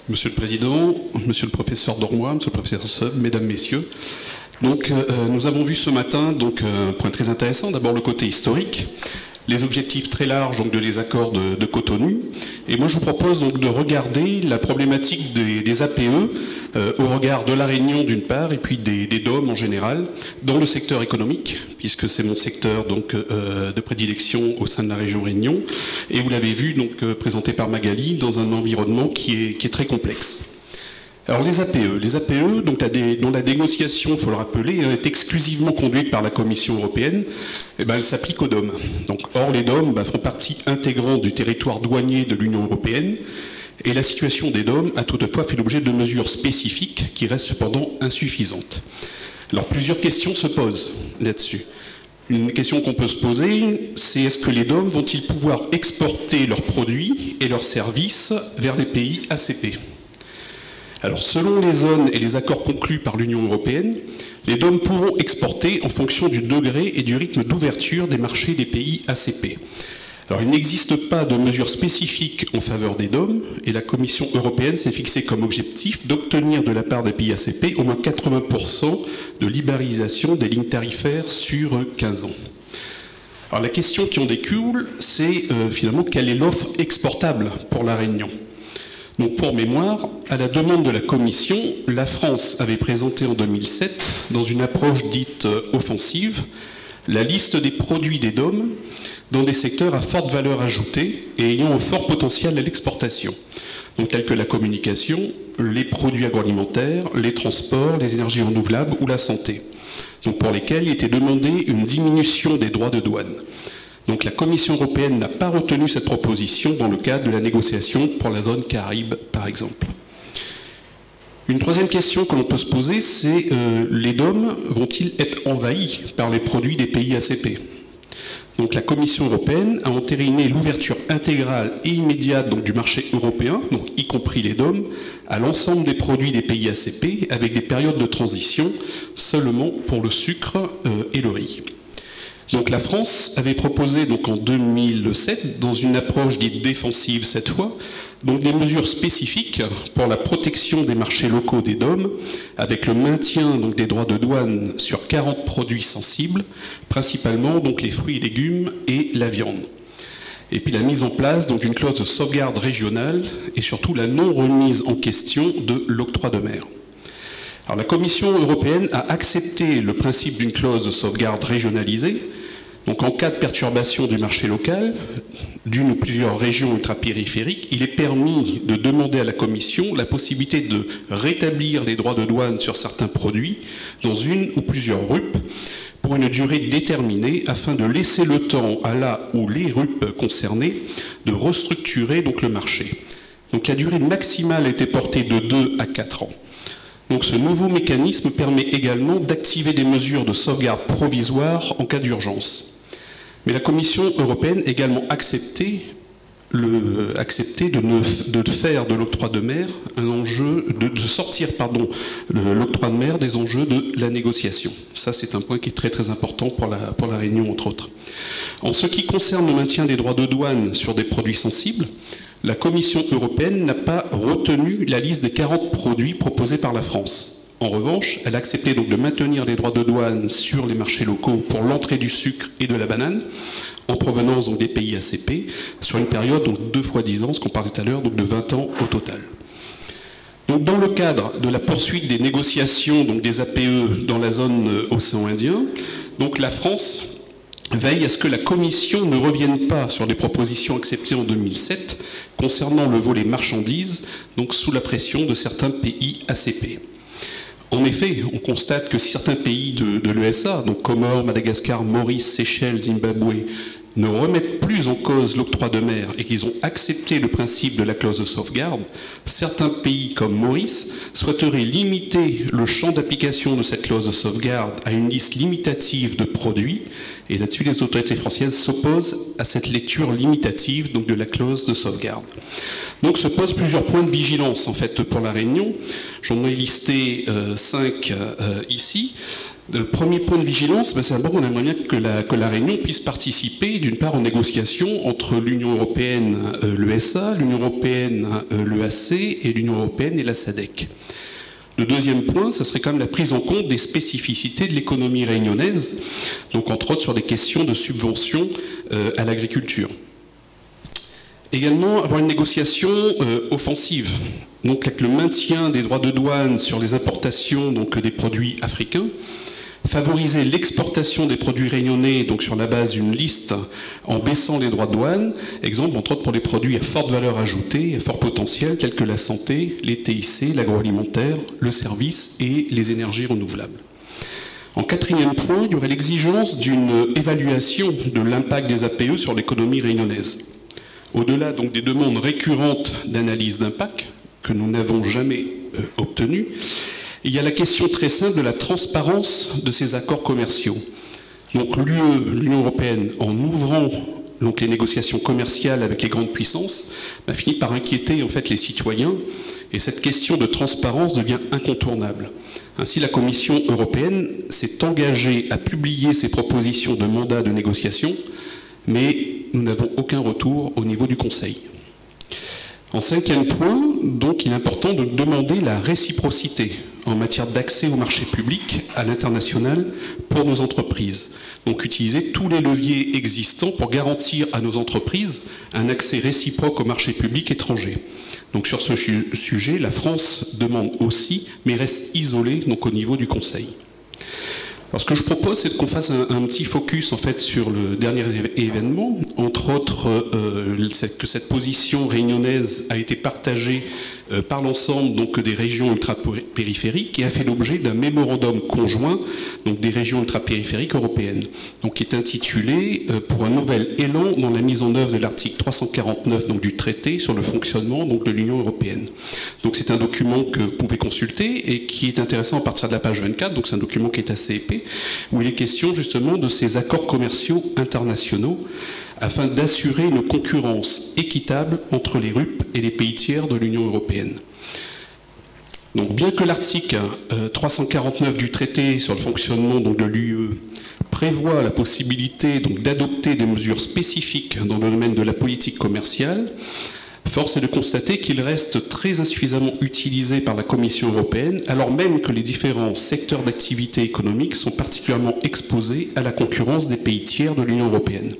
Monsieur le Président, Monsieur le Professeur Dormoy, Monsieur le Professeur Seub, Mesdames, Messieurs. Donc, nous avons vu ce matin un point très intéressant. D'abord le côté historique, les objectifs très larges donc, de les accords de Cotonou. Et moi, je vous propose donc de regarder la problématique des APE au regard de la Réunion d'une part et puis des DOM en général dans le secteur économique, puisque c'est mon secteur donc, de prédilection au sein de la région Réunion. Et vous l'avez vu donc présenté par Magali dans un environnement qui est très complexe. Alors les APE donc dont la négociation, il faut le rappeler, est exclusivement conduite par la Commission européenne, elle s'applique aux DOM. Donc, or, les DOM font partie intégrante du territoire douanier de l'Union européenne, et la situation des DOM a toutefois fait l'objet de mesures spécifiques qui restent cependant insuffisantes. Alors plusieurs questions se posent là-dessus. Une question qu'on peut se poser, c'est est-ce que les DOM vont-ils pouvoir exporter leurs produits et leurs services vers les pays ACP ? Alors, selon les zones et les accords conclus par l'Union européenne, les DOM pourront exporter en fonction du degré et du rythme d'ouverture des marchés des pays ACP. Alors, il n'existe pas de mesures spécifiques en faveur des DOM et la Commission européenne s'est fixée comme objectif d'obtenir de la part des pays ACP au moins 80% de libéralisation des lignes tarifaires sur 15 ans. Alors, la question qui en découle, c'est finalement quelle est l'offre exportable pour la Réunion ? Donc pour mémoire, à la demande de la Commission, la France avait présenté en 2007, dans une approche dite offensive, la liste des produits des DOM dans des secteurs à forte valeur ajoutée et ayant un fort potentiel à l'exportation, donc tels que la communication, les produits agroalimentaires, les transports, les énergies renouvelables ou la santé, donc pour lesquels il était demandé une diminution des droits de douane. Donc la Commission européenne n'a pas retenu cette proposition dans le cadre de la négociation pour la zone Caraïbes, par exemple. Une troisième question que l'on peut se poser, c'est les DOM vont-ils être envahis par les produits des pays ACP ? Donc la Commission européenne a entériné l'ouverture intégrale et immédiate donc, du marché européen, donc y compris les DOM, à l'ensemble des produits des pays ACP, avec des périodes de transition seulement pour le sucre et le riz. Donc la France avait proposé donc en 2007, dans une approche dite défensive cette fois, donc des mesures spécifiques pour la protection des marchés locaux des DOM, avec le maintien donc, des droits de douane sur 40 produits sensibles, principalement donc, les fruits et légumes et la viande. Et puis la mise en place d'une clause de sauvegarde régionale et surtout la non-remise en question de l'octroi de mer. Alors, la Commission européenne a accepté le principe d'une clause de sauvegarde régionalisée. Donc en cas de perturbation du marché local, d'une ou plusieurs régions ultrapériphériques, il est permis de demander à la Commission la possibilité de rétablir les droits de douane sur certains produits dans une ou plusieurs RUP pour une durée déterminée afin de laisser le temps à la ou les RUP concernées de restructurer donc, le marché. Donc la durée maximale a été portée de 2 à 4 ans. Donc ce nouveau mécanisme permet également d'activer des mesures de sauvegarde provisoire en cas d'urgence. Mais la Commission européenne a également accepté de faire de l'octroi de mer un enjeu, de sortir l'octroi de mer des enjeux de la négociation. Ça, c'est un point qui est très très important pour la Réunion, entre autres. En ce qui concerne le maintien des droits de douane sur des produits sensibles, la Commission européenne n'a pas retenu la liste des 40 produits proposés par la France. En revanche, elle a accepté donc de maintenir les droits de douane sur les marchés locaux pour l'entrée du sucre et de la banane, en provenance donc, des pays ACP, sur une période donc, 2 fois 10 ans, ce qu'on parlait tout à l'heure, donc de 20 ans au total. Donc, dans le cadre de la poursuite des négociations donc, des APE dans la zone océan Indien, donc, la France veille à ce que la Commission ne revienne pas sur les propositions acceptées en 2007 concernant le volet marchandises, donc sous la pression de certains pays ACP. En effet, on constate que certains pays de l'ESA, donc Comores, Madagascar, Maurice, Seychelles, Zimbabwe, ne remettent plus en cause l'octroi de mer et qu'ils ont accepté le principe de la clause de sauvegarde, certains pays comme Maurice souhaiteraient limiter le champ d'application de cette clause de sauvegarde à une liste limitative de produits. Et là-dessus, les autorités françaises s'opposent à cette lecture limitative donc, de la clause de sauvegarde. Donc se posent plusieurs points de vigilance en fait pour la Réunion. J'en ai listé 5 ici. Le premier point de vigilance, c'est d'abord on aimerait bien que la Réunion puisse participer d'une part aux négociations entre l'Union européenne, l'ESA, l'Union européenne, l'EAC et l'Union européenne et la SADC. Le deuxième point, ce serait quand même la prise en compte des spécificités de l'économie réunionnaise, donc entre autres sur des questions de subvention à l'agriculture. Également, avoir une négociation offensive, donc avec le maintien des droits de douane sur les importations donc, des produits africains, favoriser l'exportation des produits réunionnais donc sur la base d'une liste en baissant les droits de douane, exemple entre autres pour les produits à forte valeur ajoutée et à fort potentiel tels que la santé, les TIC, l'agroalimentaire, le service et les énergies renouvelables. En quatrième point, il y aurait l'exigence d'une évaluation de l'impact des APE sur l'économie réunionnaise. Au-delà donc des demandes récurrentes d'analyse d'impact que nous n'avons jamais obtenues, il y a la question très simple de la transparence de ces accords commerciaux. Donc l'Union européenne, en ouvrant donc, les négociations commerciales avec les grandes puissances, finit par inquiéter en fait, les citoyens, et cette question de transparence devient incontournable. Ainsi, la Commission européenne s'est engagée à publier ses propositions de mandat de négociation, mais nous n'avons aucun retour au niveau du Conseil. En cinquième point, donc, il est important de demander la réciprocité en matière d'accès au marché public à l'international pour nos entreprises. Donc utiliser tous les leviers existants pour garantir à nos entreprises un accès réciproque au marché public étranger. Donc sur ce sujet, la France demande aussi, mais reste isolée donc, au niveau du Conseil. Alors, ce que je propose, c'est qu'on fasse un petit focus en fait, sur le dernier événement, entre autres que cette position réunionnaise a été partagée par l'ensemble donc, des régions ultrapériphériques et a fait l'objet d'un mémorandum conjoint donc, des régions ultrapériphériques européennes, donc, qui est intitulé pour un nouvel élan dans la mise en œuvre de l'article 349 donc, du traité sur le fonctionnement donc, de l'Union européenne. Donc c'est un document que vous pouvez consulter et qui est intéressant à partir de la page 24, donc c'est un document qui est assez épais, où il est question justement de ces accords commerciaux internationaux afin d'assurer une concurrence équitable entre les RUP et les pays tiers de l'Union européenne. Donc, bien que l'article 349 du traité sur le fonctionnement donc, de l'UE prévoit la possibilité d'adopter des mesures spécifiques dans le domaine de la politique commerciale, force est de constater qu'il reste très insuffisamment utilisé par la Commission européenne, alors même que les différents secteurs d'activité économique sont particulièrement exposés à la concurrence des pays tiers de l'Union européenne.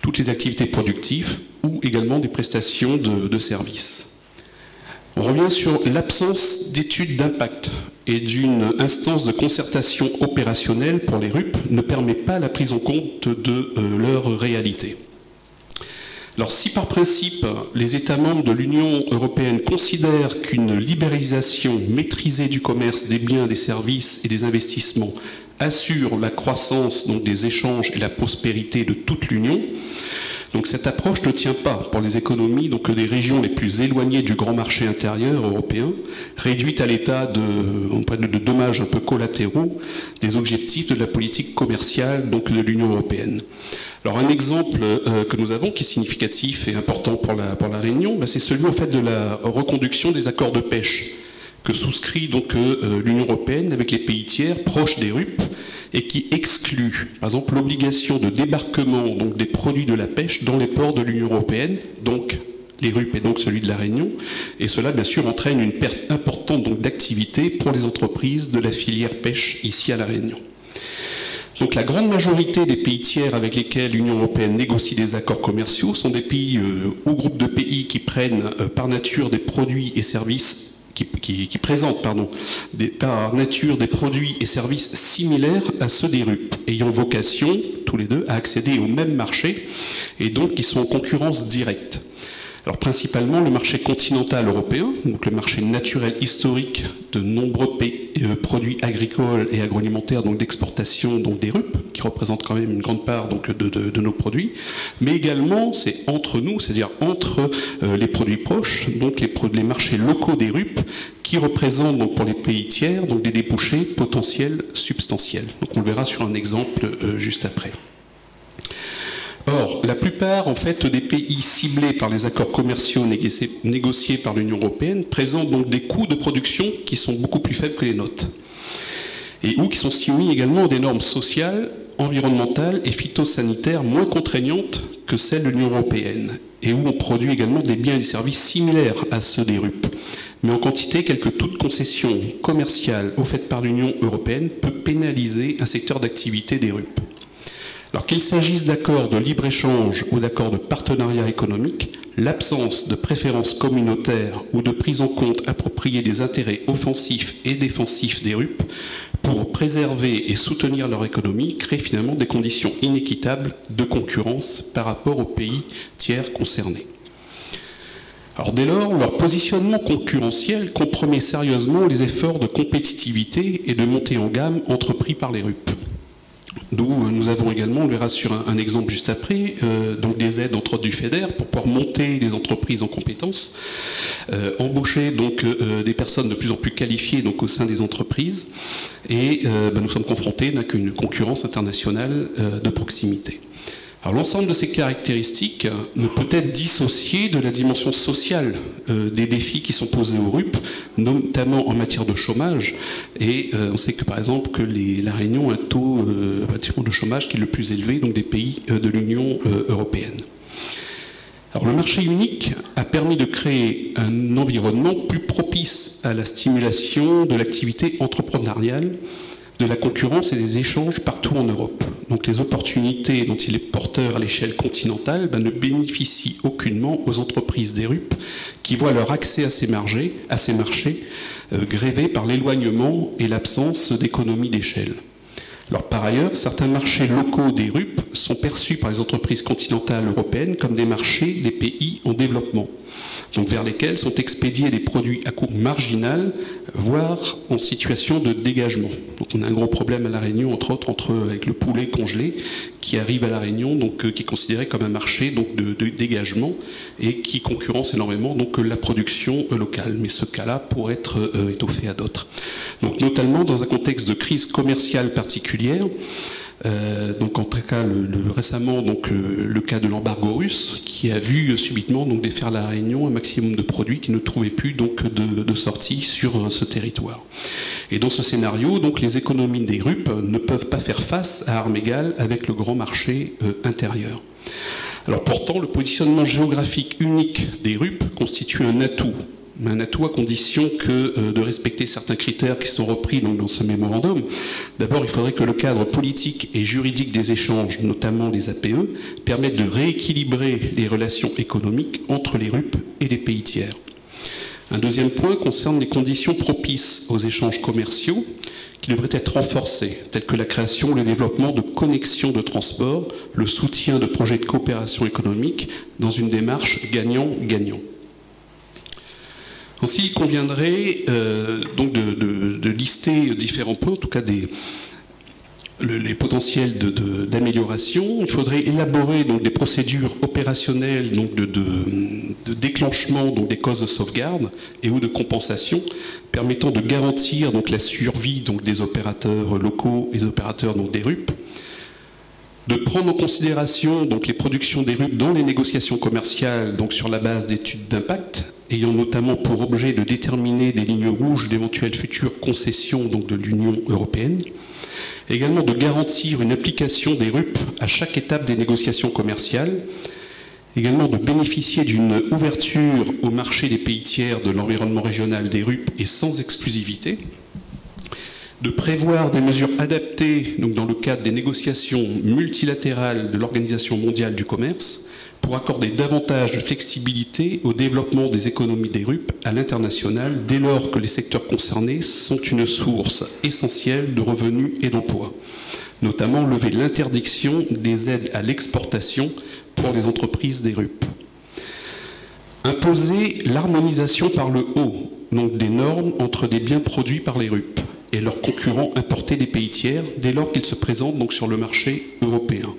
Toutes les activités productives ou également des prestations de services. On revient sur l'absence d'études d'impact et d'une instance de concertation opérationnelle pour les RUP ne permet pas la prise en compte de leur réalité. Alors si par principe les États membres de l'Union européenne considèrent qu'une libéralisation maîtrisée du commerce, des biens, des services et des investissements assure la croissance donc, des échanges et la prospérité de toute l'Union, donc cette approche ne tient pas pour les économies donc, des régions les plus éloignées du grand marché intérieur européen, réduites à l'état de dommages un peu collatéraux des objectifs de la politique commerciale donc, de l'Union européenne. Alors un exemple que nous avons qui est significatif et important pour la Réunion, c'est celui en fait, de la reconduction des accords de pêche que souscrit donc l'Union européenne avec les pays tiers proches des RUP et qui exclut, par exemple, l'obligation de débarquement donc, des produits de la pêche dans les ports de l'Union européenne, donc les RUP et donc celui de la Réunion. Et cela, bien sûr, entraîne une perte importante d'activité pour les entreprises de la filière pêche ici à la Réunion. Donc la grande majorité des pays tiers avec lesquels l'Union européenne négocie des accords commerciaux sont des pays ou groupes de pays qui prennent par nature des produits et services qui présentent par nature des produits et services similaires à ceux des RUP, ayant vocation, tous les deux, à accéder au même marché et donc qui sont en concurrence directe. Alors principalement le marché continental européen, donc le marché naturel historique de nombreux produits agricoles et agroalimentaires donc d'exportation donc des RUP, qui représentent quand même une grande part donc de nos produits, mais également c'est entre nous, c'est-à-dire entre les produits proches, donc les marchés locaux des RUP, qui représentent donc pour les pays tiers donc des débouchés potentiels substantiels. Donc on le verra sur un exemple juste après. Or, la plupart en fait, des pays ciblés par les accords commerciaux négociés par l'Union européenne présentent donc des coûts de production qui sont beaucoup plus faibles que les nôtres. et ou qui sont soumis également à des normes sociales, environnementales et phytosanitaires moins contraignantes que celles de l'Union européenne, et où on produit également des biens et des services similaires à ceux des RUP, mais en quantité telle que toute concession commerciale offerte par l'Union européenne peut pénaliser un secteur d'activité des RUP. Alors qu'il s'agisse d'accords de libre-échange ou d'accords de partenariat économique, l'absence de préférences communautaires ou de prise en compte appropriée des intérêts offensifs et défensifs des RUP pour préserver et soutenir leur économie crée finalement des conditions inéquitables de concurrence par rapport aux pays tiers concernés. Alors dès lors, leur positionnement concurrentiel compromet sérieusement les efforts de compétitivité et de montée en gamme entrepris par les RUP. D'où nous avons également, on verra sur un exemple juste après, donc des aides entre autres du FEDER pour pouvoir monter les entreprises en compétences, embaucher donc des personnes de plus en plus qualifiées donc au sein des entreprises, et nous sommes confrontés à une concurrence internationale de proximité. Alors l'ensemble de ces caractéristiques ne peut être dissocié de la dimension sociale des défis qui sont posés aux RUP, notamment en matière de chômage. Et on sait que par exemple que la Réunion a un taux de chômage qui est le plus élevé donc des pays de l'Union européenne. Alors le marché unique a permis de créer un environnement plus propice à la stimulation de l'activité entrepreneuriale, de la concurrence et des échanges partout en Europe. Donc les opportunités dont il est porteur à l'échelle continentale ne bénéficient aucunement aux entreprises des RUP qui voient leur accès à ces marchés grévé par l'éloignement et l'absence d'économie d'échelle. Alors, par ailleurs, certains marchés locaux des RUP sont perçus par les entreprises continentales européennes comme des marchés des pays en développement, donc vers lesquels sont expédiés des produits à coût marginal, voire en situation de dégagement. Donc on a un gros problème à La Réunion, entre autres, avec le poulet congelé qui arrive à La Réunion, donc qui est considéré comme un marché donc, de dégagement et qui concurrence énormément donc, la production locale. Mais ce cas-là pourrait être étoffé à d'autres. Donc notamment dans un contexte de crise commerciale particulière, donc en tout cas récemment donc, le cas de l'embargo russe qui a vu subitement donc, défaire La Réunion un maximum de produits qui ne trouvaient plus donc, de sortie sur ce territoire. Et dans ce scénario, donc, les économies des RUP ne peuvent pas faire face à armes égales avec le grand marché intérieur. Alors pourtant, le positionnement géographique unique des RUP constitue un atout à condition de respecter certains critères qui sont repris donc, dans ce mémorandum. D'abord, il faudrait que le cadre politique et juridique des échanges, notamment les APE, permette de rééquilibrer les relations économiques entre les RUP et les pays tiers. Un deuxième point concerne les conditions propices aux échanges commerciaux qui devraient être renforcées, telles que la création ou le développement de connexions de transport, le soutien de projets de coopération économique dans une démarche gagnant-gagnant. Ainsi, il conviendrait donc de lister différents points, en tout cas les potentiels d'amélioration. Il faudrait élaborer donc, des procédures opérationnelles donc, de déclenchement donc, des causes de sauvegarde et ou de compensation permettant de garantir donc, la survie donc, des opérateurs locaux et des opérateurs donc, des RUP, de prendre en considération donc, les productions des RUP dans les négociations commerciales donc, sur la base d'études d'impact, ayant notamment pour objet de déterminer des lignes rouges d'éventuelles futures concessions donc, de l'Union européenne, également de garantir une application des RUP à chaque étape des négociations commerciales, également de bénéficier d'une ouverture au marché des pays tiers de l'environnement régional des RUP et sans exclusivité, de prévoir des mesures adaptées donc dans le cadre des négociations multilatérales de l'Organisation mondiale du commerce pour accorder davantage de flexibilité au développement des économies des RUP à l'international dès lors que les secteurs concernés sont une source essentielle de revenus et d'emplois, notamment lever l'interdiction des aides à l'exportation pour les entreprises des RUP. Imposer l'harmonisation par le haut donc des normes entre des biens produits par les RUP et leurs concurrents importés des pays tiers dès lors qu'ils se présentent donc sur le marché européen.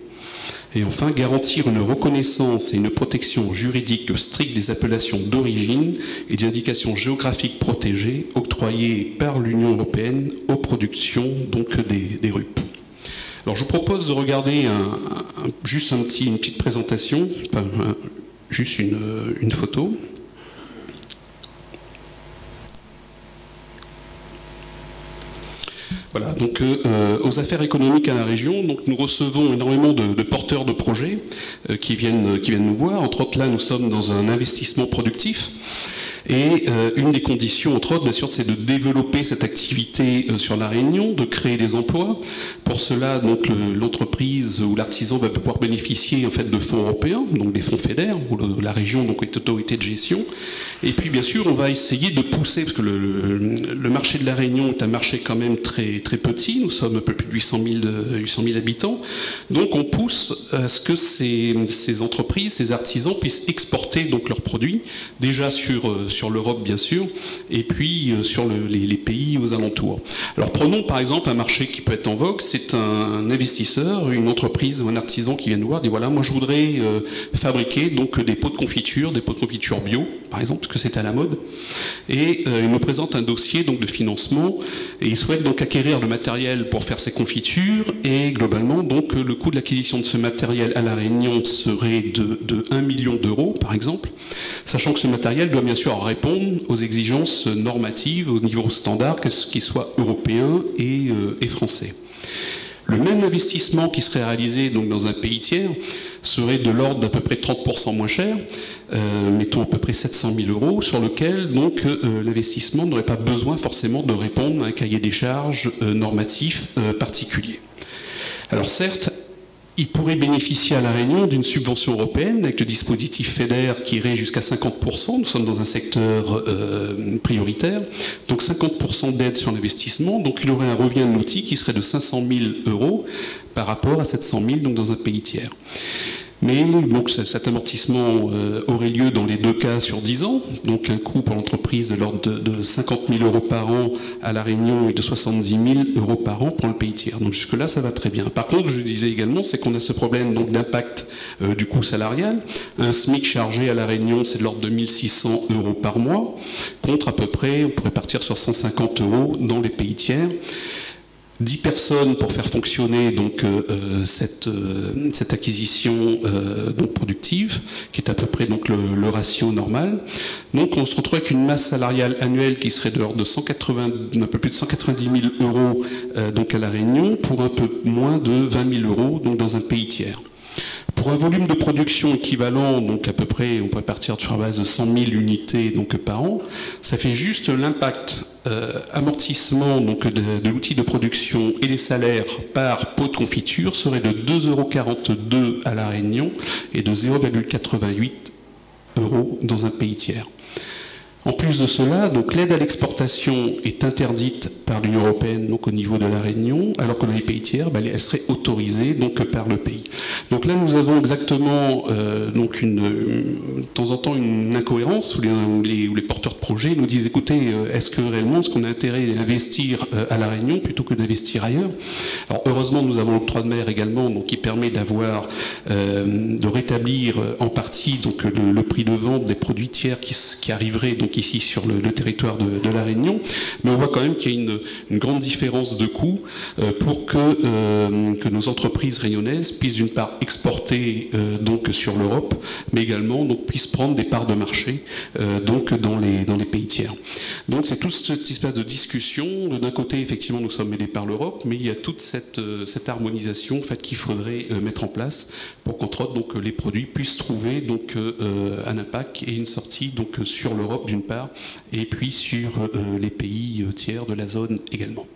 Et enfin, garantir une reconnaissance et une protection juridique stricte des appellations d'origine et des indications géographiques protégées octroyées par l'Union européenne aux productions donc, des RUP. Alors je vous propose de regarder juste une petite présentation, juste une photo. Voilà, donc aux affaires économiques à la région, donc nous recevons énormément de porteurs de projets qui viennent nous voir. Entre autres, là, nous sommes dans un investissement productif. Et une des conditions, entre autres, bien sûr, c'est de développer cette activité sur la Réunion, de créer des emplois. Pour cela, donc, l'entreprise ou l'artisan va pouvoir bénéficier en fait de fonds européens, donc des fonds FEDER, où la région donc, est autorité de gestion. Et puis, bien sûr, on va essayer de pousser, parce que le marché de la Réunion est un marché quand même très, très petit. Nous sommes un peu plus de 800 000 habitants. Donc, on pousse à ce que ces entreprises, ces artisans puissent exporter donc, leurs produits, déjà sur l'Europe bien sûr, et puis sur les pays aux alentours. Alors prenons par exemple un marché qui peut être en vogue, c'est un investisseur, une entreprise ou un artisan qui vient nous voir, dit voilà, moi je voudrais fabriquer donc des pots de confiture bio, par exemple, parce que c'est à la mode, et il nous présente un dossier donc de financement, et il souhaite donc acquérir le matériel pour faire ses confitures, et globalement donc le coût de l'acquisition de ce matériel à la Réunion serait de 1 million d'euros par exemple, sachant que ce matériel doit bien sûr répondre aux exigences normatives au niveau standard, qu'ils soient européens et français. Le même investissement qui serait réalisé donc, dans un pays tiers serait de l'ordre d'à peu près 30% moins cher, mettons à peu près 700 000 euros, sur lequel donc l'investissement n'aurait pas besoin forcément de répondre à un cahier des charges normatif particulier. Alors certes, il pourrait bénéficier à La Réunion d'une subvention européenne avec le dispositif FEDER qui irait jusqu'à 50%. Nous sommes dans un secteur prioritaire. Donc 50% d'aide sur l'investissement. Donc il aurait un revenu de l'outil qui serait de 500 000 euros par rapport à 700 000 donc dans un pays tiers. Mais donc, cet amortissement aurait lieu dans les deux cas sur 10 ans, donc un coût pour l'entreprise de l'ordre de 50 000 euros par an à La Réunion et de 70 000 euros par an pour le pays tiers. Donc jusque-là, ça va très bien. Par contre, je disais également, c'est qu'on a ce problème d'impact du coût salarial. Un SMIC chargé à La Réunion, c'est de l'ordre de 1 600 euros par mois, contre à peu près, on pourrait partir sur 150 euros dans les pays tiers. 10 personnes pour faire fonctionner donc, cette acquisition donc productive, qui est à peu près donc, le ratio normal. Donc on se retrouve avec une masse salariale annuelle qui serait de l'ordre de un peu plus de 190 000 euros donc à La Réunion, pour un peu moins de 20 000 euros donc, dans un pays tiers. Pour un volume de production équivalent, donc à peu près, on pourrait partir sur la base de 100 000 unités donc, par an, ça fait juste l'impact amortissement donc, de l'outil de production et les salaires par pot de confiture serait de 2,42 € à La Réunion et de 0,88 € dans un pays tiers. En plus de cela, donc l'aide à l'exportation est interdite par l'Union européenne donc au niveau de La Réunion, alors que dans les pays tiers, elle serait autorisée donc par le pays. Donc là, nous avons exactement donc de temps en temps une incohérence où les porteurs de projets nous disent écoutez, est-ce qu'on a intérêt à investir à La Réunion plutôt que d'investir ailleurs? Alors heureusement, nous avons l'octroi de mer également, donc qui permet d'avoir de rétablir en partie donc le prix de vente des produits tiers qui arriveraient donc ici sur le territoire de La Réunion, mais on voit quand même qu'il y a une grande différence de coût pour que nos entreprises réunionnaises puissent d'une part exporter donc sur l'Europe, mais également donc puissent prendre des parts de marché donc dans les pays tiers. Donc c'est tout cet espace de discussion. D'un côté, effectivement, nous sommes aidés par l'Europe, mais il y a toute cette harmonisation en fait, qu'il faudrait mettre en place pour qu'entre autres donc, les produits puissent trouver donc, un impact et une sortie donc, sur l'Europe d'une part, et puis sur les pays tiers de la zone également.